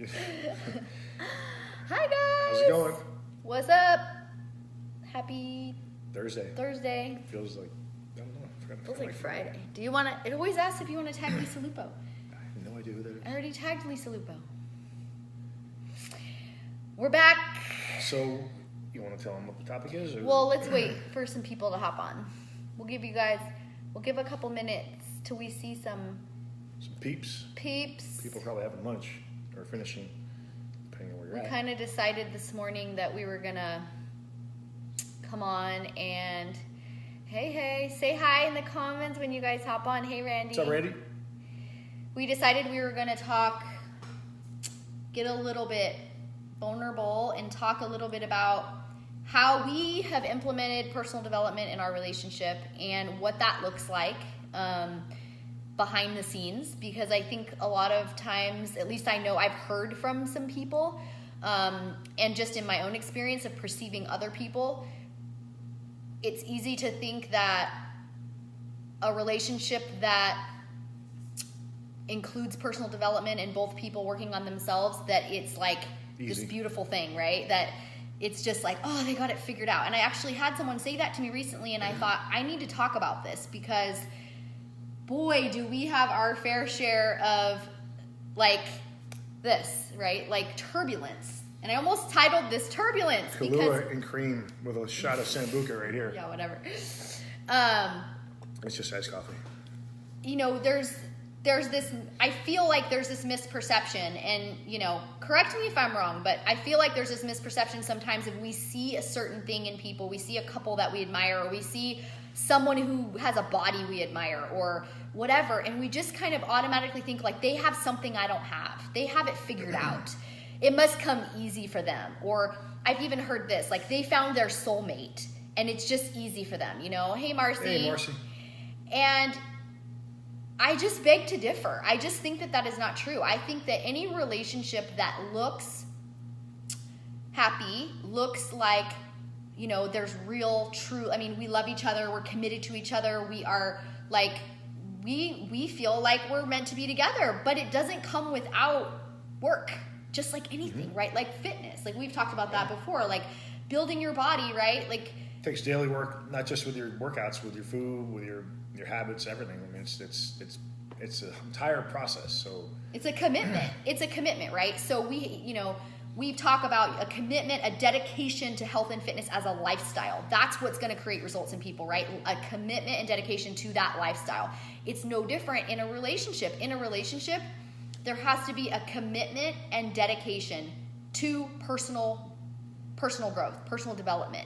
Hi guys. How's it going? What's up? Happy Thursday. Feels like, I don't know. Feels like Friday. Do you want to? It always asks if you want to tag Lisa Lupo. I have no idea who that is. I already tagged Lisa Lupo. We're back. So, you want to tell them what the topic is? Or? Well, let's wait for some people to hop on. We'll give a couple minutes till we see some peeps. People probably having lunch or finishing, depending on where you're at. We kind of decided this morning that we were going to come on and hey, say hi in the comments when you guys hop on. Hey, Randy. What's up, Randy? We decided we were going to get a little bit vulnerable and talk a little bit about how we have implemented personal development in our relationship and what that looks like behind the scenes, because I think a lot of times, at least I know I've heard from some people and just in my own experience of perceiving other people, it's easy to think that a relationship that includes personal development and both people working on themselves, that it's like easy. This beautiful thing, right? That it's just like, oh, they got it figured out. And I actually had someone say that to me recently, and I thought, I need to talk about this, because boy, do we have our fair share of like this, right? Like turbulence. And I almost titled this Turbulence. Kahlua and cream with a shot of Sambuca right here. Yeah, whatever. It's just iced coffee. You know, there's this, I feel like there's this misperception, and, you know, correct me if I'm wrong, but I feel like there's this misperception sometimes if we see a certain thing in people, we see a couple that we admire, or we see someone who has a body we admire, or whatever, and we just kind of automatically think like they have something I don't have. They have it figured out. It must come easy for them. Or I've even heard this, like they found their soulmate, and it's just easy for them, you know? Hey, Marcy. Hey, Marcy. And I just beg to differ. I just think that is not true. I think that any relationship that looks happy, looks like, you know, there's real, true, I mean, we love each other, we're committed to each other, we are like, we feel like we're meant to be together, but it doesn't come without work, just like anything, right? Like fitness, like we've talked about that before, like building your body, right? Like it takes daily work, not just with your workouts, with your food, with your habits, everything. I mean, it's an entire process. So it's a commitment. It's a commitment, right? So we talk about a commitment, a dedication to health and fitness as a lifestyle. That's what's going to create results in people, right? A commitment and dedication to that lifestyle. It's no different in a relationship. In a relationship, there has to be a commitment and dedication to personal growth, personal development,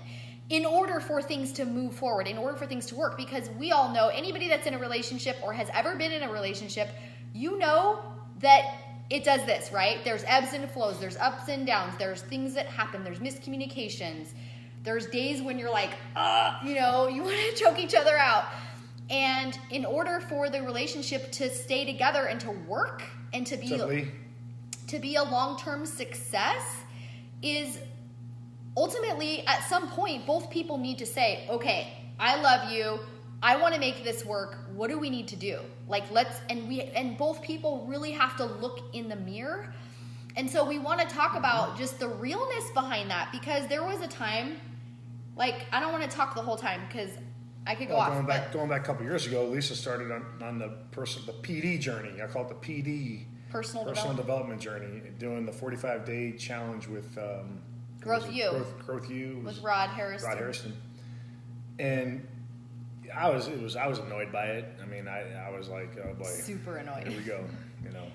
in order for things to move forward, in order for things to work. Because we all know, anybody that's in a relationship or has ever been in a relationship, you know that it does this, right? There's ebbs and flows, there's ups and downs, there's things that happen, there's miscommunications, there's days when you're like, you know, you want to choke each other out. And in order for the relationship to stay together and to work and to be a long-term success, is ultimately, at some point, both people need to say, okay, I love you, I want to make this work, what do we need to do? Like, and both people really have to look in the mirror. And so we want to talk about just the realness behind that, because there was a time, like, I don't want to talk the whole time because I could go off. Going back a couple years ago, Lisa started on the PD journey. I call it the PD. Personal development journey, doing the 45-day challenge with Growth U with Rod Harrison. And I was annoyed by it. I mean, I was like, oh boy, super annoyed. Here we go, you know.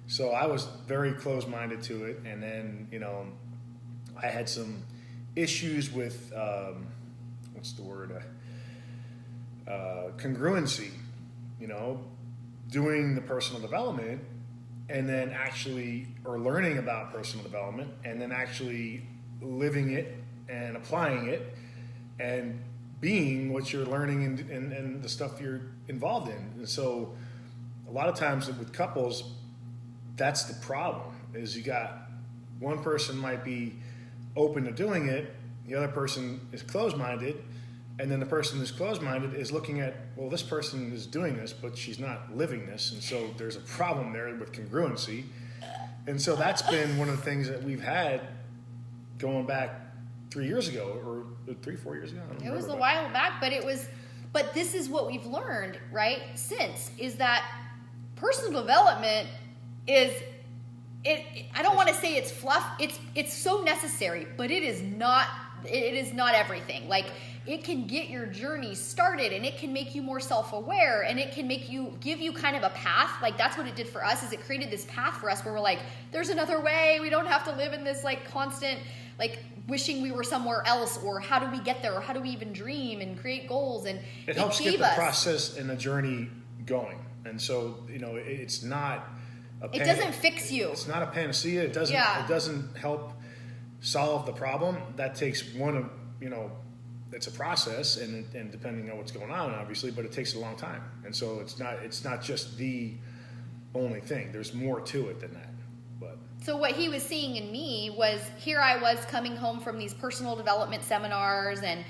So I was very close-minded to it, and then, you know, I had some issues with what's the word? Congruency, you know, doing the personal development, and then learning about personal development, and then actually living it and applying it and being what you're learning and the stuff you're involved in. And so a lot of times with couples, that's the problem, is you got one person might be open to doing it, the other person is closed-minded, and then the person who's closed-minded is looking at, well, this person is doing this, but she's not living this, and so there's a problem there with congruency. And so that's been one of the things that we've had going back 3 years ago, or 3-4 years ago. It was a while back, but this is what we've learned, right? Is that personal development is, I don't want to say it's fluff. It's so necessary, but it is not everything. Like, it can get your journey started, and it can make you more self-aware, and it can give you kind of a path. Like, that's what it did for us, is it created this path for us where we're like, there's another way. We don't have to live in this like constant, like, wishing we were somewhere else, or how do we get there, or how do we even dream and create goals. And it helps get the process and the journey going. And so, it's not it doesn't fix you. It's not a panacea. It doesn't help solve the problem. That takes it's a process, and depending on what's going on, obviously, but it takes a long time. And so it's not just the only thing. There's more to it than that. So what he was seeing in me was, here I was coming home from these personal development seminars, and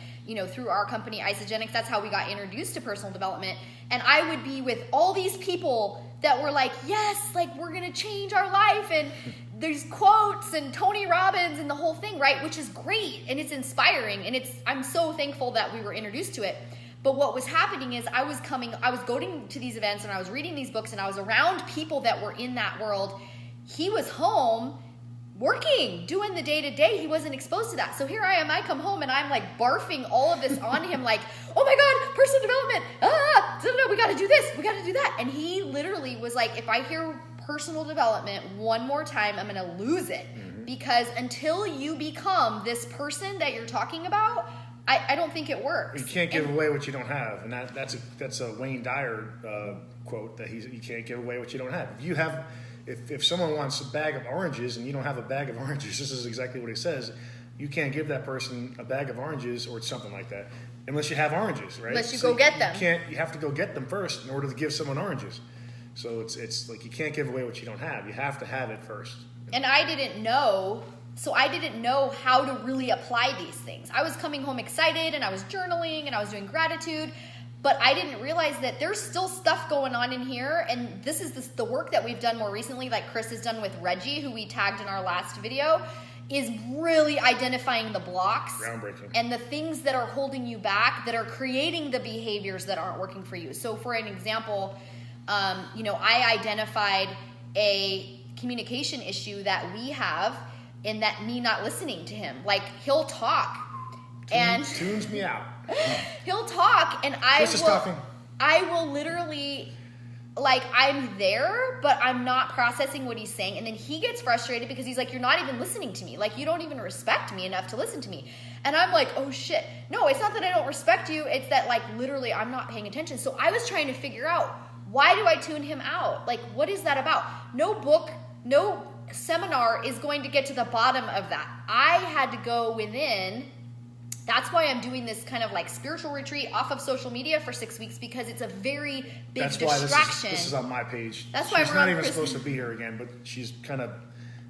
through our company Isagenix, that's how we got introduced to personal development. And I would be with all these people that were like, yes, like, we're gonna change our life, and there's quotes and Tony Robbins and the whole thing, right? Which is great, and it's inspiring, and I'm so thankful that we were introduced to it. But what was happening is I was going to these events, and I was reading these books, and I was around people that were in that world. He was home working, doing the day-to-day. He wasn't exposed to that. So here I am, I come home, and I'm like barfing all of this on him, like, oh my God, personal development, we got to do this, we got to do that. And he literally was like, if I hear personal development one more time, I'm going to lose it. Mm-hmm. Because until you become this person that you're talking about, I don't think it works. You can't give away what you don't have. And that's a Wayne Dyer quote, that you can't give away what you don't have. If someone wants a bag of oranges and you don't have a bag of oranges, this is exactly what he says. You can't give that person a bag of oranges or something like that unless you have oranges, right? Unless you go get them. You have to go get them first in order to give someone oranges. So it's like, you can't give away what you don't have. You have to have it first. And I didn't know how to really apply these things. I was coming home excited, and I was journaling, and I was doing gratitude. But I didn't realize that there's still stuff going on in here, and this is the work that we've done more recently, like Chris has done with Reggie, who we tagged in our last video, is really identifying the blocks and the things that are holding you back, that are creating the behaviors that aren't working for you. So for an example, I identified a communication issue that we have, in that me not listening to him. Like, he'll talk. Tunes me out. He'll talk, and I will literally, like, I'm there, but I'm not processing what he's saying. And then he gets frustrated because he's like, you're not even listening to me. Like, you don't even respect me enough to listen to me. And I'm like, oh shit. No, it's not that I don't respect you. It's that, like, literally I'm not paying attention. So I was trying to figure out, why do I tune him out? Like, what is that about? No book, no seminar is going to get to the bottom of that. I had to go within. That's why I'm doing this kind of like spiritual retreat off of social media for 6 weeks, because it's a very big distraction. That's why this is on my page. That's why she's not even supposed to be here again, but she's kind of,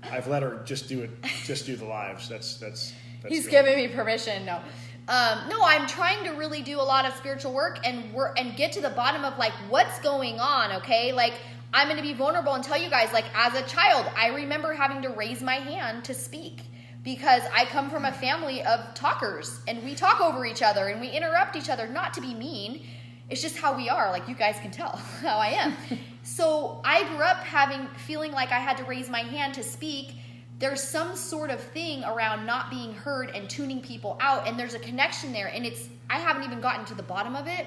I've let her just do the lives. That's He's giving me permission. No, I'm trying to really do a lot of spiritual work and get to the bottom of, like, what's going on. Okay, like, I'm going to be vulnerable and tell you guys, like, as a child, I remember having to raise my hand to speak. Because I come from a family of talkers, and we talk over each other, and we interrupt each other, not to be mean. It's just how we are. Like, you guys can tell how I am. So I grew up feeling like I had to raise my hand to speak. There's some sort of thing around not being heard and tuning people out, and there's a connection there. And I haven't even gotten to the bottom of it.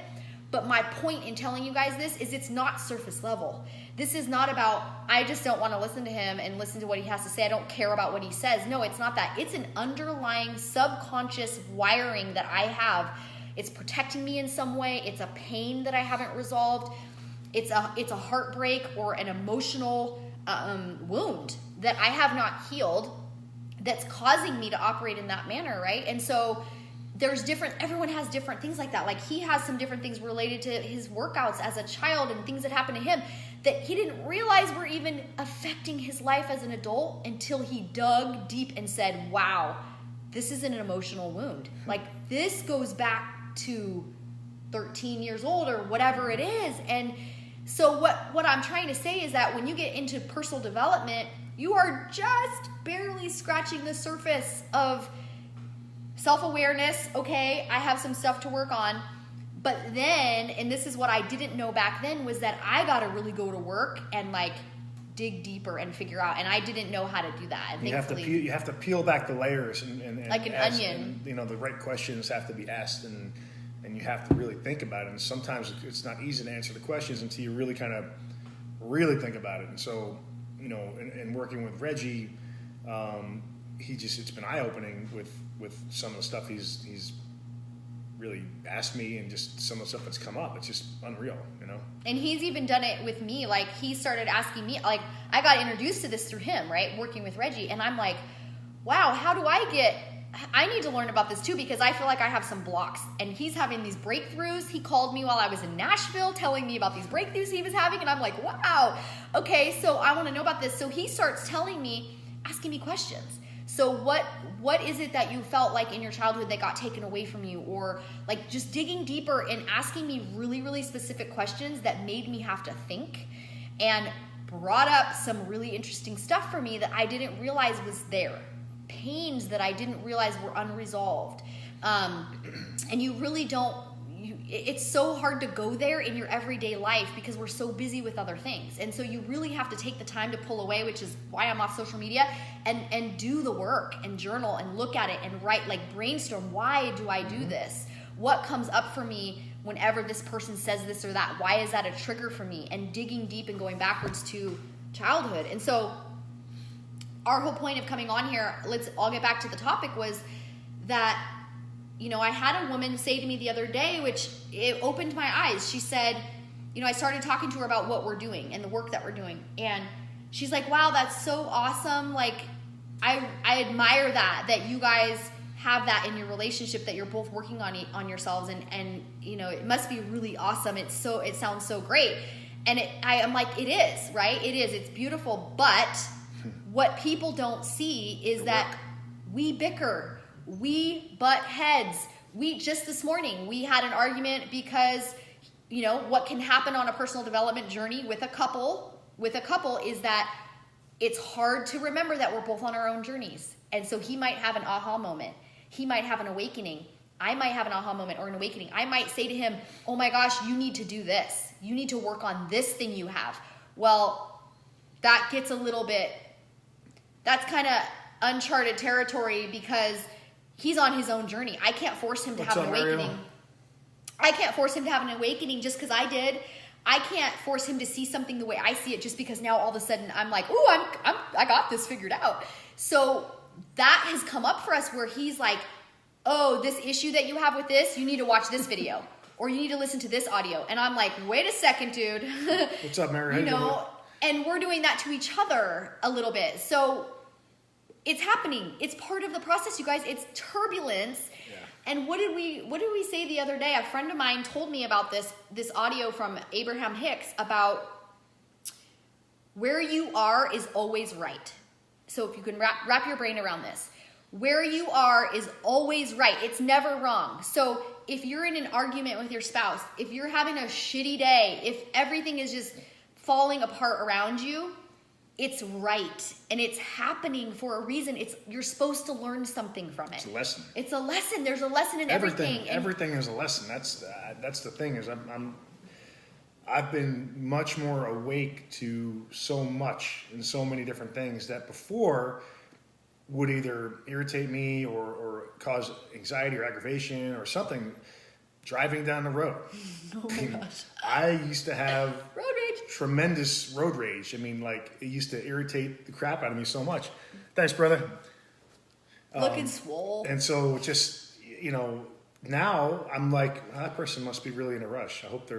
But my point in telling you guys this is, it's not surface level. This is not about, I just don't want to listen to him and listen to what he has to say. I don't care about what he says. No, it's not that. It's an underlying subconscious wiring that I have. It's protecting me in some way. It's a pain that I haven't resolved. It's a heartbreak or an emotional wound that I have not healed, that's causing me to operate in that manner, right? And so everyone has different things like that. Like, he has some different things related to his workouts as a child and things that happened to him that he didn't realize were even affecting his life as an adult, until he dug deep and said, wow, this is an emotional wound. Like, this goes back to 13 years old or whatever it is. And so what I'm trying to say is that when you get into personal development, You are just barely scratching the surface of self-awareness. Okay, I have some stuff to work on. But then, and this is what I didn't know back then, was that I got to really go to work and like dig deeper and figure out. And I didn't know how to do that. And you have to peel back the layers and like an onion. And, the right questions have to be asked, and you have to really think about it. And sometimes it's not easy to answer the questions until you really kind of really think about it. And so, in working with Reggie, it's been eye-opening with some of the stuff he's really asked me, and just some of the stuff that's come up. It's just unreal, And he's even done it with me. Like, he started asking me, like, I got introduced to this through him, right? Working with Reggie. And I'm like, wow, how do I need to learn about this too, because I feel like I have some blocks. And he's having these breakthroughs. He called me while I was in Nashville telling me about these breakthroughs he was having. And I'm like, wow, okay, so I want to know about this. So he starts telling me, asking me questions. So what is it that you felt like in your childhood that got taken away from you? Or like just digging deeper and asking me really, really specific questions that made me have to think, and brought up some really interesting stuff for me that I didn't realize was there. Pains that I didn't realize were unresolved. And you really don't, it's so hard to go there in your everyday life because we're so busy with other things. And so you really have to take the time to pull away, which is why I'm off social media, and do the work and journal and look at it and write, like brainstorm. Why do I do this? What comes up for me whenever this person says this or that? Why is that a trigger for me? And digging deep and going backwards to childhood. And so our whole point of coming on here, I'll get back to the topic, was that, I had a woman say to me the other day, which it opened my eyes. She said, I started talking to her about what we're doing and the work that we're doing. And she's like, wow, that's so awesome. Like, I admire that you guys have that in your relationship, that you're both working on yourselves. And it must be really awesome. It sounds so great. And I'm like, it is, right? It is. It's beautiful. But what people don't see is that we bicker. We butt heads. Just this morning, we had an argument because, what can happen on a personal development journey with a couple is that it's hard to remember that we're both on our own journeys. And so he might have an aha moment. He might have an awakening. I might have an aha moment or an awakening. I might say to him, oh my gosh, you need to do this. You need to work on this thing you have. Well, that gets that's kind of uncharted territory because he's on his own journey. I can't force him to have an awakening. I can't force him to have an awakening just because I did. I can't force him to see something the way I see it just because now all of a sudden I'm like, ooh, I got this figured out. So that has come up for us where he's like, oh, this issue that you have with this, you need to watch this video or you need to listen to this audio. And I'm like, wait a second, dude. What's up, Mary? And we're doing that to each other a little bit. So it's happening. It's part of the process, you guys. It's turbulence. Yeah. And what did we say the other day? A friend of mine told me about this audio from Abraham Hicks about where you are is always right. So if you can wrap your brain around this. Where you are is always right. It's never wrong. So if you're in an argument with your spouse, if you're having a shitty day, if everything is just falling apart around you, it's right. And it's happening for a reason. You're supposed to learn something from it. It's a lesson. It's a lesson. There's a lesson in everything. Everything is a lesson. That's the thing is I've been much more awake to so much and so many different things that before would either irritate me or cause anxiety or aggravation or something. Driving down the road. Oh my gosh. I used to have road rage. Tremendous road rage. I mean, like, it used to irritate the crap out of me so much. Thanks, brother. Looking swole. And so just, now I'm like, that person must be really in a rush. I hope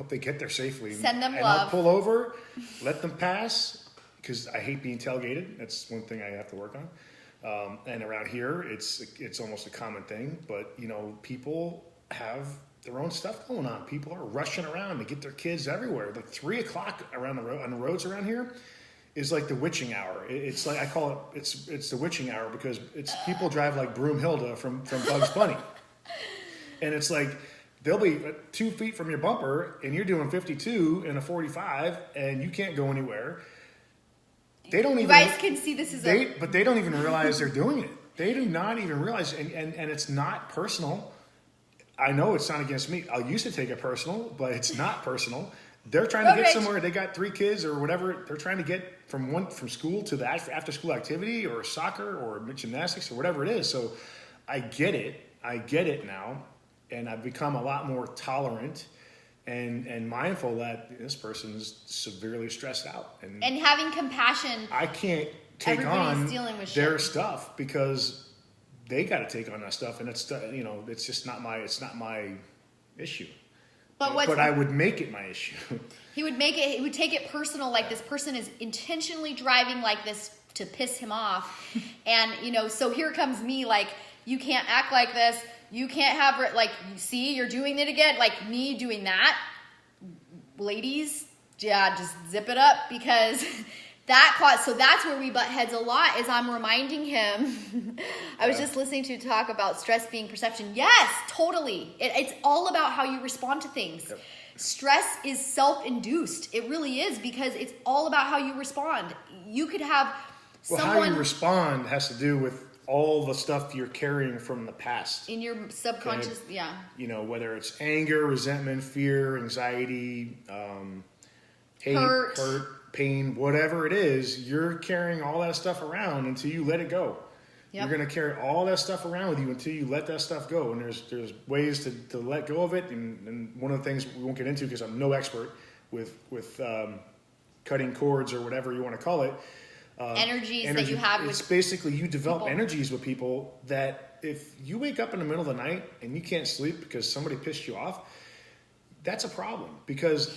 they get there safely. Send them and love. I'll pull over, let them pass, because I hate being tailgated. That's one thing I have to work on. And around here, it's almost a common thing. But, people have their own stuff going on. People are rushing around to get their kids everywhere. Like 3 o'clock around the road on the roads around here is like the witching hour. It's like I call it. It's the witching hour because it's people drive like Broomhilda from Bugs Bunny, and it's like they'll be 2 feet from your bumper and you're doing 52 in a 45 and you can't go anywhere. they don't you even. guys can see this is but they don't even realize they're doing it. They do not even realize, and it's not personal. I know it's not against me. I used to take it personal, but it's not personal. They're trying to get somewhere. They got 3 kids or whatever. They're trying to get from school to the after school activity or soccer or gymnastics or whatever it is. So I get it. I get it now, and I've become a lot more tolerant and mindful that this person is severely stressed out and having compassion. I can't take on their stuff because they got to take on that stuff, and it's it's just not my issue. But I would make it my issue. He would take it personal, like this person is intentionally driving like this to piss him off. And, so here comes me, like, you can't act like this. You can't have, like, see, you're doing it again. Like, me doing that. Ladies, yeah, just zip it up, because so that's where we butt heads a lot, is I'm reminding him. I was just listening to talk about stress being perception. Yes, totally. It's all about how you respond to things. Yep. Stress is self-induced. It really is, because it's all about how you respond. You could have how you respond has to do with all the stuff you're carrying from the past. In your subconscious, yeah. Whether it's anger, resentment, fear, anxiety, hate, hurt, pain, whatever it is, you're carrying all that stuff around until you let it go. Yep. You're going to carry all that stuff around with you until you let that stuff go. And there's ways to let go of it. And one of the things we won't get into, because I'm no expert with cutting cords or whatever you want to call it. Energies that you have with It's basically you develop people. energies with people that if you wake up in the middle of the night and you can't sleep because somebody pissed you off, that's a problem, because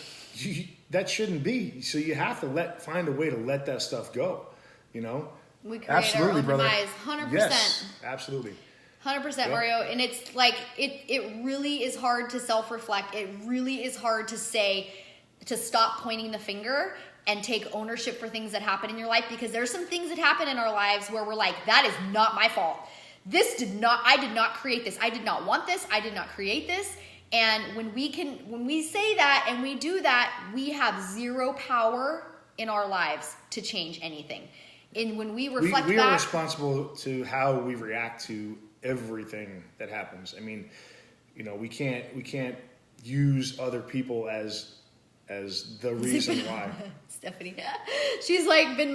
that shouldn't be. So you have to find a way to let that stuff go, We create absolutely, our own brother. demise, 100%. Yes, absolutely. 100%, Yep. Mario. And it's like, it really is hard to self-reflect. It really is hard to stop pointing the finger and take ownership for things that happen in your life, because there's some things that happen in our lives where we're like, that is not my fault. I did not create this. I did not want this. I did not create this. And when we say that and we do that, we have zero power in our lives to change anything. And when we reflect we back, are responsible to how we react to everything that happens. I mean, we can't use other people as the reason why. Stephanie, she's like been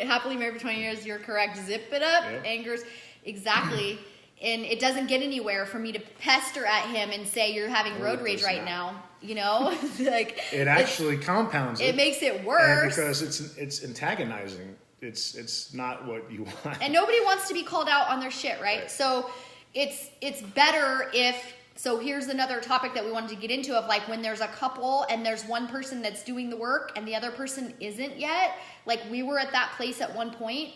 happily married for 20 years. You're correct. Zip it up. Yep. Angers. Exactly. And it doesn't get anywhere for me to pester at him and say you're having road rage right now. Like it actually compounds it. It makes it worse, because it's antagonizing. It's not what you want. And nobody wants to be called out on their shit, right? So it's better if. So here's another topic that we wanted to get into, of like when there's a couple and there's one person that's doing the work and the other person isn't yet. Like we were at that place at one point.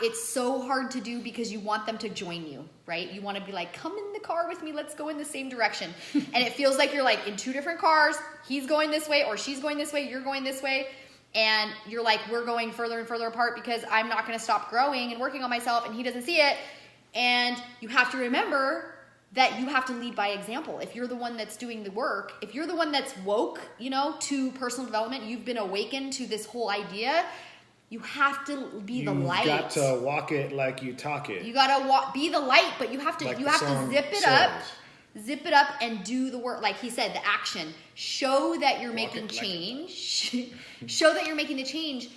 It's so hard to do because you want them to join you, right? You want to be like, come in the car with me, let's go in the same direction. And it feels like you're like in 2 different cars. He's going this way or she's going this way, you're going this way. And you're like, we're going further and further apart because I'm not going to stop growing and working on myself and he doesn't see it. And you have to remember that you have to lead by example. If you're the one that's doing the work, if you're the one that's woke, to personal development, you've been awakened to this whole idea, you have to be the light. You got to walk it like you talk it. You got to be the light, but you have to zip it up and do the work. Like he said, the action. Show that you're making change. Show that you're making the change.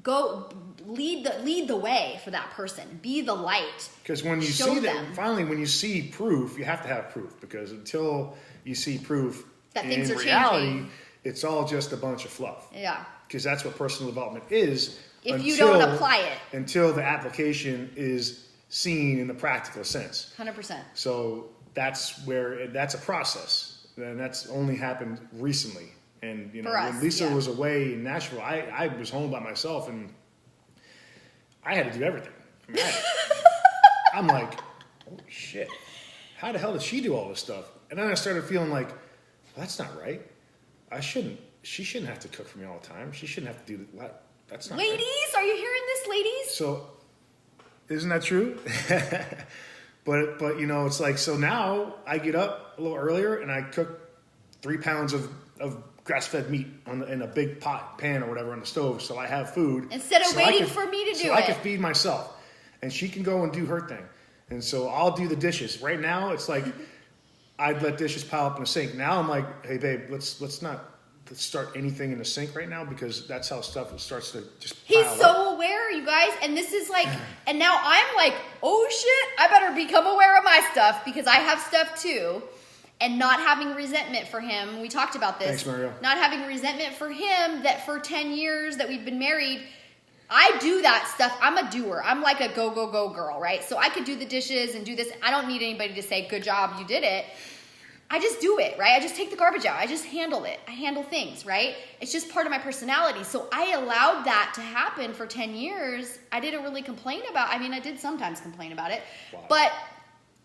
Go lead the way for that person. Be the light. Because when you see that, finally, when you see proof, you have to have proof. Because until you see proof that things are reality, changing, it's all just a bunch of fluff. Yeah. Because that's what personal development is. If you don't apply it. Until the application is seen in the practical sense. 100%. So that's a process. And that's only happened recently. And, when Lisa was away in Nashville, I was home by myself and I had to do everything. I'm like, holy shit. How the hell did she do all this stuff? And then I started feeling like, well, that's not right. She shouldn't have to cook for me all the time. She shouldn't have to do that. That's not ladies, right. Are you hearing this, ladies? So, isn't that true? But it's like, so now I get up a little earlier and I cook 3 pounds of grass-fed meat in a big pan or whatever on the stove, so I have food. Instead of waiting for me to do it. So I can feed myself. And she can go and do her thing. And so I'll do the dishes. Right now, it's like I'd let dishes pile up in the sink. Now I'm like, hey, babe, let's not start anything in the sink right now, because that's how stuff starts to just pile He's so aware, you guys. And this is like, and now I'm like, oh shit, I better become aware of my stuff, because I have stuff too. And not having resentment for him. We talked about this. Thanks, Mario. Not having resentment for him that for 10 years that we've been married, I do that stuff. I'm a doer. I'm like a go, go, go girl, right? So I could do the dishes and do this. I don't need anybody to say, good job, you did it. I just do it, right? I just take the garbage out. I just handle it. I handle things, right? It's just part of my personality. So I allowed that to happen for 10 years. I didn't really complain about, I mean, I did sometimes complain about it, but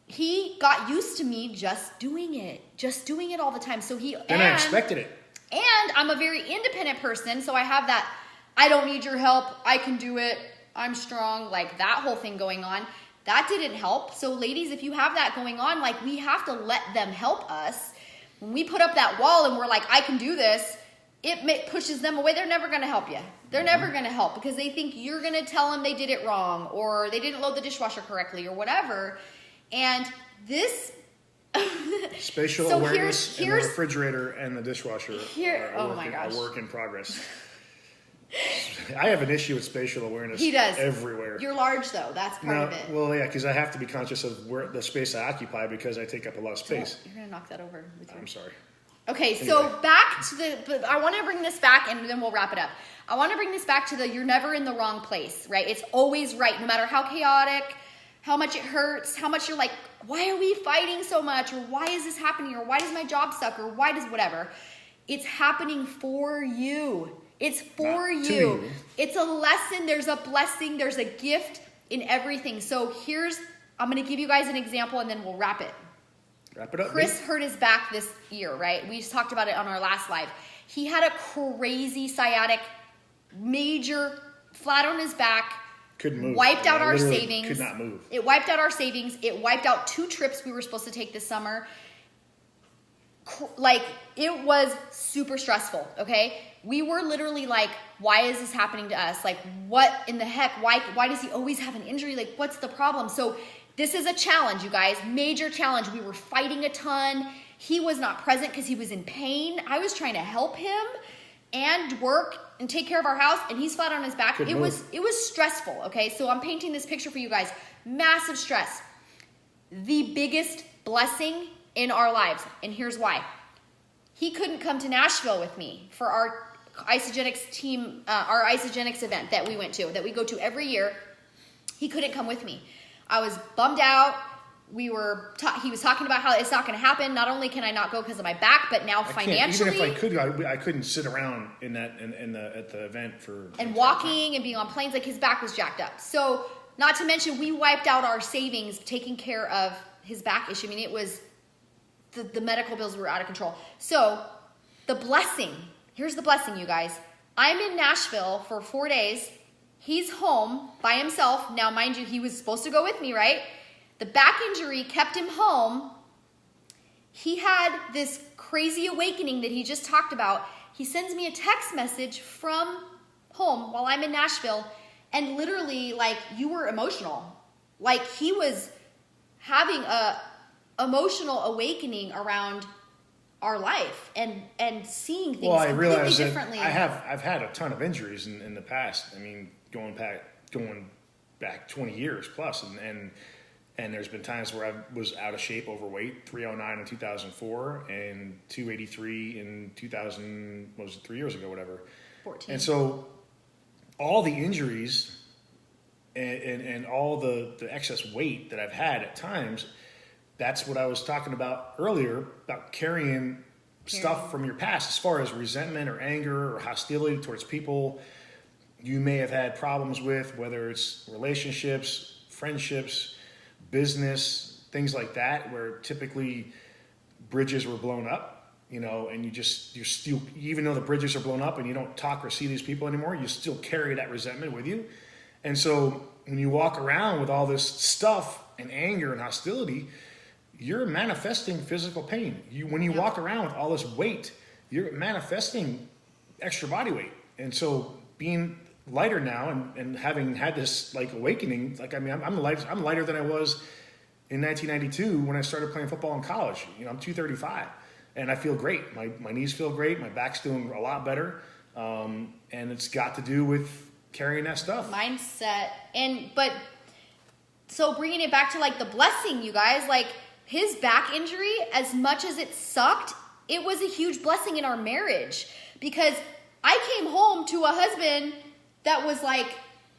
he got used to me just doing it all the time. So I expected it. And I'm a very independent person. So I have that, I don't need your help. I can do it. I'm strong. Like that whole thing going on. That didn't help. So ladies, if you have that going on, like we have to let them help us. When we put up that wall and we're like, I can do this, it pushes them away. They're never going to help you. They're never going to help because they think you're going to tell them they did it wrong or they didn't load the dishwasher correctly or whatever. And this spatial awareness in the refrigerator and the dishwasher are work in progress. I have an issue with spatial awareness. He does. Everywhere. You're large, though. That's part of it. Well, yeah, because I have to be conscious of the space I occupy because I take up a lot of space. You're going to knock that over. I'm sorry. Okay, so back to but I want to bring this back, and then we'll wrap it up. I want to bring this back to you're never in the wrong place, right? It's always right, no matter how chaotic, how much it hurts, how much you're like, why are we fighting so much? Or why is this happening? Or why does my job suck? Or why does whatever? It's happening for you. It's for you. It's a lesson. There's a blessing. There's a gift in everything. So I'm going to give you guys an example and then we'll wrap it. Wrap it up. Chris hurt his back this year, right? We just talked about it on our last live. He had a crazy sciatic, major, flat on his back. Couldn't move. Wiped out our savings. Could not move. It wiped out our savings. It wiped out 2 trips we were supposed to take this summer. Like, it was super stressful, okay? We were literally like, why is this happening to us? Like, what in the heck? Why does he always have an injury? Like, what's the problem? So this is a challenge, you guys. Major challenge. We were fighting a ton. He was not present because he was in pain. I was trying to help him and work and take care of our house, and he's flat on his back. It was stressful, okay? So I'm painting this picture for you guys. Massive stress. The biggest blessing in our lives, and here's why. He couldn't come to Nashville with me for our Isagenix team, our Isagenix event that we went to, that we go to every year. He couldn't come with me. I was bummed out. He was talking about how it's not going to happen. Not only can I not go because of my back, but now financially. Even if I could, I couldn't sit around at the event and walking and being on planes. Like his back was jacked up. So not to mention we wiped out our savings taking care of his back issue. I mean, it was the medical bills were out of control. So the blessing. Here's the blessing, you guys. I'm in Nashville for 4 days. He's home by himself. Now, mind you, he was supposed to go with me, right? The back injury kept him home. He had this crazy awakening that he just talked about. He sends me a text message from home while I'm in Nashville, and literally, like, you were emotional. Like, he was having a emotional awakening around our life and seeing things completely differently. I've had a ton of injuries in the past. I mean, going back 20 years plus, and there's been times where I was out of shape, overweight, 309 in 2004 and 283 in 2000, what was it, 3 years ago, whatever. 14. And so all the injuries and all the excess weight that I've had at times, that's what I was talking about earlier, about carrying stuff from your past as far as resentment or anger or hostility towards people you may have had problems with, whether it's relationships, friendships, business, things like that, where typically bridges were blown up, and you're still, even though the bridges are blown up and you don't talk or see these people anymore, you still carry that resentment with you. And so when you walk around with all this stuff and anger and hostility, you're manifesting physical pain. When you walk around with all this weight you're manifesting extra body weight. And so being lighter now and having had this like awakening, like, I mean, I'm lighter than I was in 1992 when I started playing football in college. You know, I'm 235 and I feel great. My knees feel great. My back's doing a lot better. And it's got to do with carrying that stuff. Mindset. But so bringing it back to like the blessing, you guys, like his back injury, as much as it sucked, it was a huge blessing in our marriage, because I came home to a husband that was like,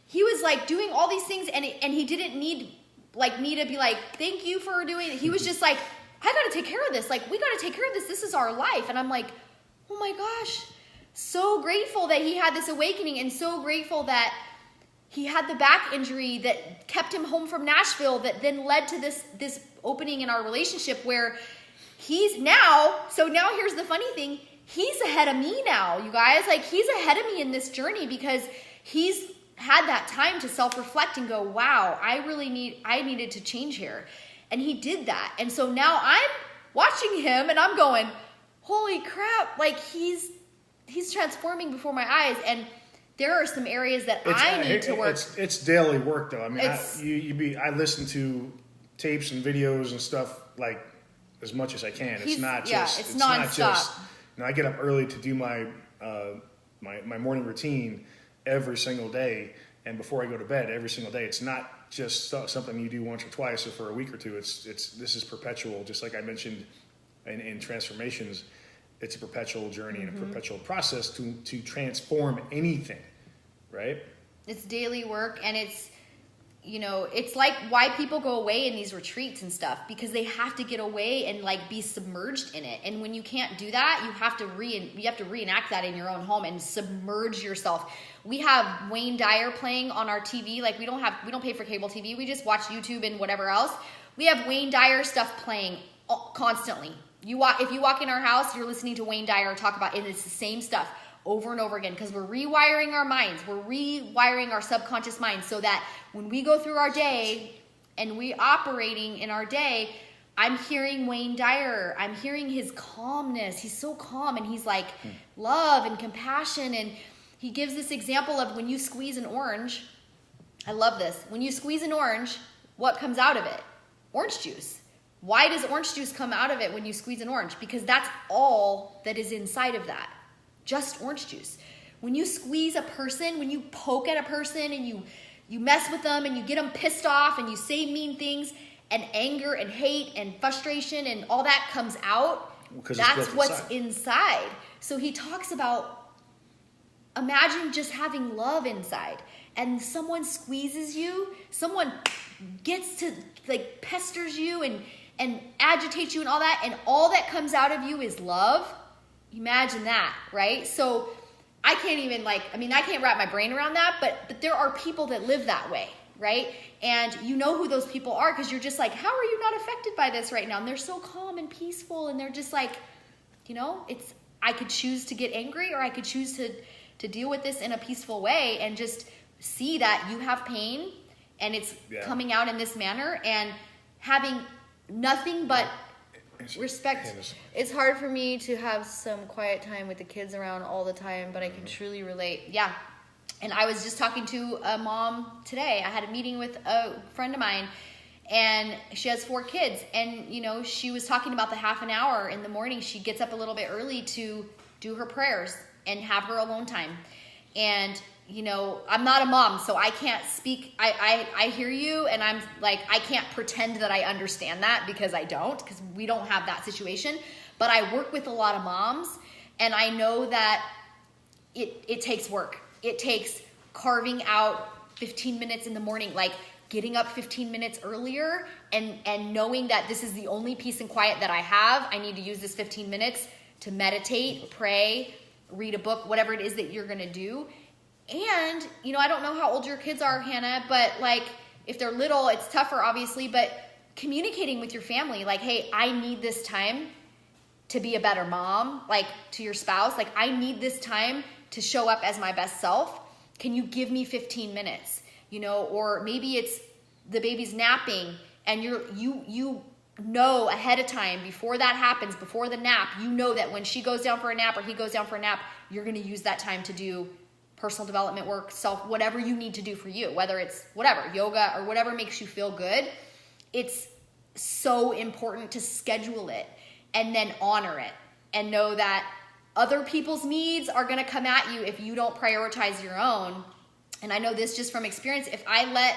he was like doing all these things and he didn't need like me to be like, thank you for doing it. He was just like, I got to take care of this. Like, we got to take care of this. This is our life. And I'm like, oh my gosh, so grateful that he had this awakening, and so grateful that he had the back injury that kept him home from Nashville, that then led to this opening in our relationship where he's now, so now here's the funny thing, he's ahead of me now, you guys. Like, he's ahead of me in this journey because he's had that time to self-reflect and go, wow, I needed to change here. And he did that. And so now I'm watching him and I'm going, holy crap, like he's transforming before my eyes. And there are some areas that I need to work. It's daily work though. I mean, I listen to tapes and videos and stuff like as much as I can. It's not just, you know, I get up early to do my morning routine every single day, and before I go to bed every single day. It's not just something you do once or twice or for a week or two. This is perpetual. Just like I mentioned in transformations, it's a perpetual journey and a perpetual process to transform anything, right? It's daily work, and it's, you know, it's like why people go away in these retreats and stuff, because they have to get away and like be submerged in it. And when you can't do that, you have to reenact that in your own home and submerge yourself. We have Wayne Dyer playing on our TV. Like, we don't pay for cable TV. We just watch YouTube and whatever else. We have Wayne Dyer stuff playing constantly. If you walk in our house, you're listening to Wayne Dyer talk about it. It's the same stuff over and over again, because we're rewiring our minds. We're rewiring our subconscious minds so that when we go through our day and we operating in our day, I'm hearing Wayne Dyer. I'm hearing his calmness. He's so calm, and he's like love and compassion. And he gives this example of when you squeeze an orange. I love this. When you squeeze an orange, what comes out of it? Orange juice. Why does orange juice come out of it when you squeeze an orange? Because that's all that is inside of that. Just orange juice. When you squeeze a person, when you poke at a person and you mess with them and you get them pissed off and you say mean things, and anger and hate and frustration and all that comes out, that's what's inside. So he talks about, imagine just having love inside, and someone squeezes you, someone gets to like pesters you and agitates you and all that comes out of you is love. Imagine that, right? So I can't wrap my brain around that, but there are people that live that way, right? And you know who those people are, because you're just like, how are you not affected by this right now? And they're so calm and peaceful, and they're just like, you know, I could choose to get angry, or I could choose to deal with this in a peaceful way and just see that you have pain and it's coming out in this manner, and having nothing but respect. It's hard for me to have some quiet time with the kids around all the time, but I can truly relate. Yeah. And I was just talking to a mom today. I had a meeting with a friend of mine, and she has 4 kids. And, you know, she was talking about the half an hour in the morning. She gets up a little bit early to do her prayers and have her alone time. And, you know, I'm not a mom, so I can't speak. I hear you, and I'm like, I can't pretend that I understand that, because I don't, because we don't have that situation. But I work with a lot of moms, and I know that it takes work. It takes carving out 15 minutes in the morning, like getting up 15 minutes earlier and knowing that this is the only peace and quiet that I have. I need to use this 15 minutes to meditate, pray, read a book, whatever it is that you're going to do. And, you know, I don't know how old your kids are, Hannah, but like if they're little, it's tougher, obviously, but communicating with your family, like, hey, I need this time to be a better mom, like to your spouse, like I need this time to show up as my best self. Can you give me 15 minutes? You know, or maybe it's the baby's napping and you know ahead of time, before that happens, before the nap, you know that when she goes down for a nap or he goes down for a nap, you're going to use that time to do personal development work, whatever you need to do for you, whether it's whatever, yoga or whatever makes you feel good. It's so important to schedule it and then honor it and know that other people's needs are going to come at you if you don't prioritize your own. And I know this just from experience. If I let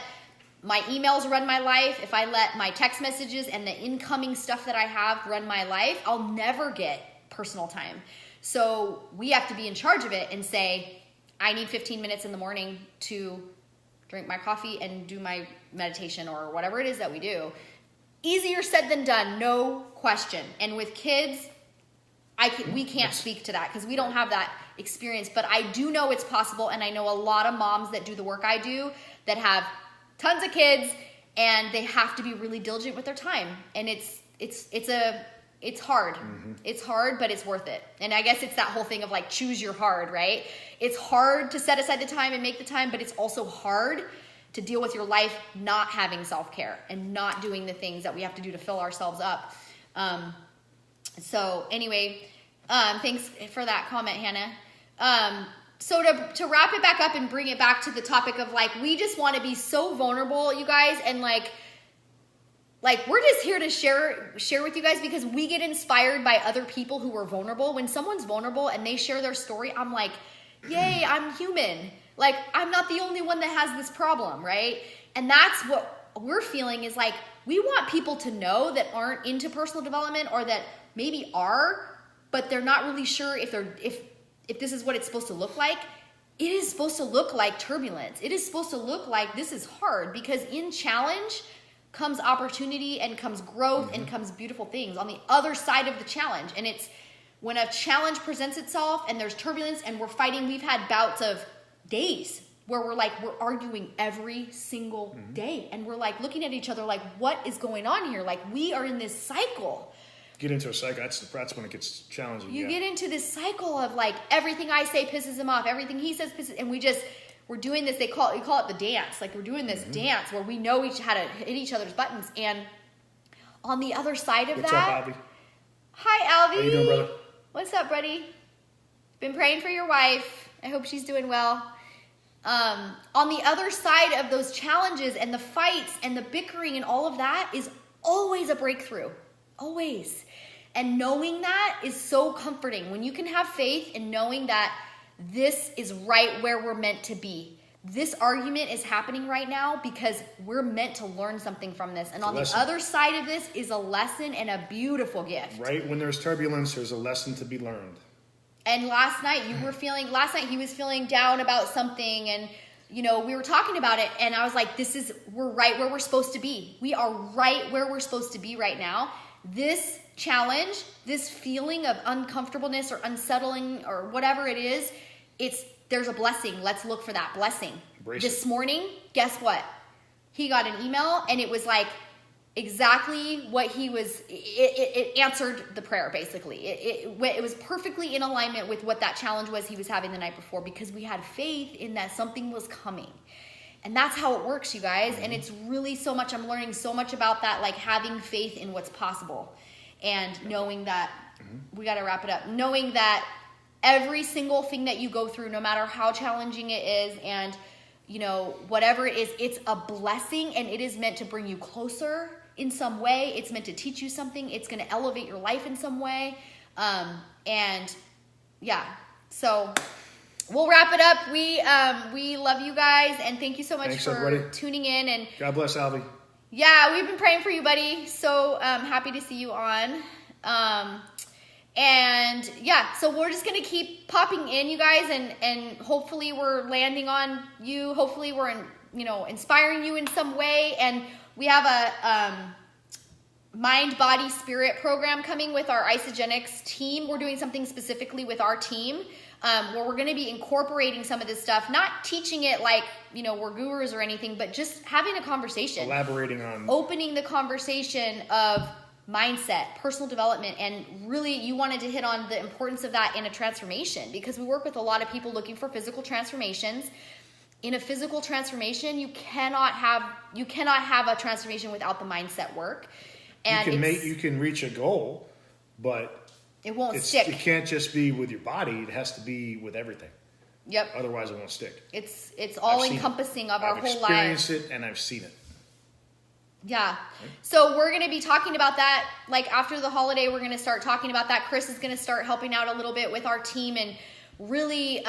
my emails run my life, if I let my text messages and the incoming stuff that I have run my life, I'll never get personal time. So we have to be in charge of it and say, I need 15 minutes in the morning to drink my coffee and do my meditation or whatever it is that we do. Easier said than done, no question. And with kids, we can't speak to that because we don't have that experience. But I do know it's possible, and I know a lot of moms that do the work I do that have tons of kids, and they have to be really diligent with their time. And it's hard. Mm-hmm. It's hard, but it's worth it. And I guess it's that whole thing of like, choose your hard, right? It's hard to set aside the time and make the time, but it's also hard to deal with your life not having self-care and not doing the things that we have to do to fill ourselves up. So anyway, thanks for that comment, Hannah. So to wrap it back up and bring it back to the topic of like, we just want to be so vulnerable, you guys, and like we're just here to share with you guys because we get inspired by other people who are vulnerable. When someone's vulnerable and they share their story, I'm like, yay, I'm human. Like, I'm not the only one that has this problem, right? And that's what we're feeling is like, we want people to know that aren't into personal development or that maybe are, but they're not really sure if this is what it's supposed to look like. It is supposed to look like turbulence. It is supposed to look like this is hard because in challenge comes opportunity and comes growth and comes beautiful things on the other side of the challenge. And it's when a challenge presents itself and there's turbulence and we're fighting, we've had bouts of days where we're arguing every single day. And we're like looking at each other like, what is going on here? Like we are in this cycle. Get into a cycle. That's when it gets challenging. You get into this cycle of like everything I say pisses him off. Everything he says pisses, and we're doing this. We call it the dance. Like we're doing this dance where we know how to hit each other's buttons. And on the other side of What's that, up, Albie? Hi, Albie. How you doing, brother? What's up, buddy? Been praying for your wife. I hope she's doing well. On the other side of those challenges and the fights and the bickering and all of that is always a breakthrough. Always. And knowing that is so comforting. When you can have faith in knowing that this is right where we're meant to be. This argument is happening right now because we're meant to learn something from this. And on the other side of this is a lesson and a beautiful gift. Right when there's turbulence, there's a lesson to be learned. And last night he was feeling down about something and we were talking about it and I was like, we're right where we're supposed to be. We are right where we're supposed to be right now. This challenge, this feeling of uncomfortableness or unsettling or whatever it is, there's a blessing. Let's look for that blessing. This morning, guess what? He got an email and it was like exactly what it answered the prayer basically. It was perfectly in alignment with what that challenge was he was having the night before because we had faith in that something was coming. And that's how it works, you guys. And it's really so much, I'm learning so much about that, like having faith in what's possible and knowing that, we got to wrap it up, knowing that every single thing that you go through, no matter how challenging it is and, whatever it is, it's a blessing and it is meant to bring you closer in some way. It's meant to teach you something. It's going to elevate your life in some way. So we'll wrap it up. We love you guys and thank you so much for everybody tuning in. And God bless, Albie. Yeah, we've been praying for you, buddy. So happy to see you on. So we're just going to keep popping in, you guys, and hopefully we're landing on you. Hopefully we're inspiring you in some way. And we have a mind, body, spirit program coming with our Isagenix team. We're doing something specifically with our team where we're going to be incorporating some of this stuff, not teaching it like, we're gurus or anything, but just having a conversation. Elaborating on. Opening the conversation of mindset, personal development, and really you wanted to hit on the importance of that in a transformation because we work with a lot of people looking for physical transformations. In a physical transformation, you cannot have a transformation without the mindset work. And you can reach a goal, but it won't stick. It can't just be with your body. It has to be with everything. Yep. Otherwise, it won't stick. It's all encompassing of our whole life. I've experienced it and I've seen it. Yeah. So we're going to be talking about that. Like after the holiday, we're going to start talking about that. Chris is going to start helping out a little bit with our team and really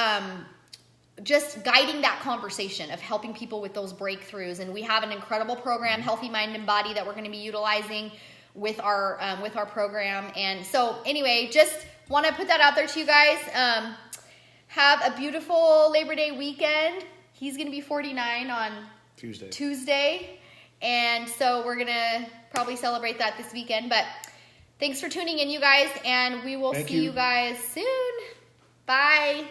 just guiding that conversation of helping people with those breakthroughs. And we have an incredible program, Healthy Mind and Body, that we're going to be utilizing with our program. And so anyway, just want to put that out there to you guys. Have a beautiful Labor Day weekend. He's going to be 49 on Tuesday. And so we're going to probably celebrate that this weekend. But thanks for tuning in, you guys. And we will see you guys soon. Bye.